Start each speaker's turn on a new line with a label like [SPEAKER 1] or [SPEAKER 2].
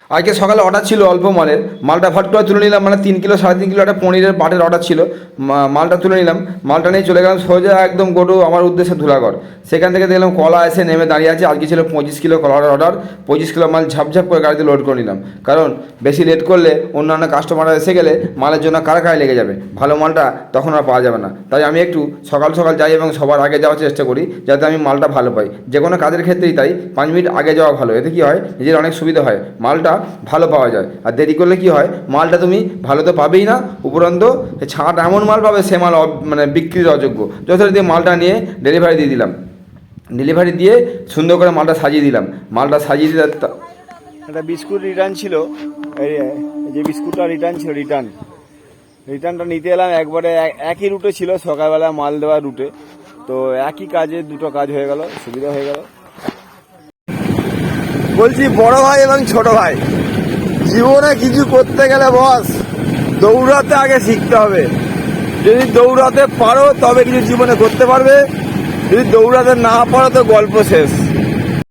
[SPEAKER 1] আজকে সকালে অর্ডার ছিল অল্প মালের, মালটা ফট করে তুলে নিলাম, মানে 3 কিলো 3.5 কিলো একটা পনিরের পাটের অর্ডার ছিল। মালটা তুলে নিলাম, মালটা নিয়ে চলে গেলাম সোজা একদম গোটু আমার উদ্দেশ্যে ধুলাগড়। সেখান থেকে দেখলাম কলা এসে নেমে দাঁড়িয়ে আছে। আজকে ছিল 25 কিলো কলার অর্ডার, 25 কিলো মাল ঝাপঝাপ করে গাড়িতে লোড করে নিলাম। কারণ বেশি লেট করলে অন্যান্য কাস্টমাররা এসে গেলে মালের জন্য কারাকারি লেগে যাবে, ভালো মালটা তখন আর পাওয়া যাবে না। তাই আমি একটু সকাল সকাল যাই এবং সবার আগে যাওয়ার চেষ্টা করি, যাতে আমি মালটা ভালো পাই। যে কোনো কাজের ক্ষেত্রেই তাই, 5 মিনিট আগে যাওয়া ভালো। এতে কী হয়, নিজের অনেক সুবিধা হয়, মালটা ভালো পাওয়া যায়। আর দেরি করলে কি হয়, মালটা তুমি ভালো তো পাবেই না, উপরন্তু ছাট এমন মাল পাবে সে মাল মানে বিক্রির অযোগ্য। যথারীতি মালটা নিয়ে ডেলিভারি দিয়ে দিলাম, ডেলিভারি দিয়ে সুন্দর করে মালটা সাজিয়ে দিলাম। মালটা সাজিয়ে দিলে
[SPEAKER 2] একটা বিস্কুট রিটার্ন ছিল, এই যে বিস্কুটটা রিটার্ন ছিল, রিটার্নটা নিতে এলাম। একবারে একই রুটে ছিল, সকালবেলা মাল দেওয়ার রুটে। তো একই কাজে দুটো কাজ হয়ে গেল, সুবিধা হয়ে গেল। বলছি বড় ভাই এবং ছোট ভাই, জীবনে কিছু করতে গেলে বস দৌড়াতে আগে শিখতে হবে। যদি দৌড়াতে পারো তবে কিছু জীবনে করতে পারবে, যদি দৌড়াতে না পারো তো গল্প শেষ।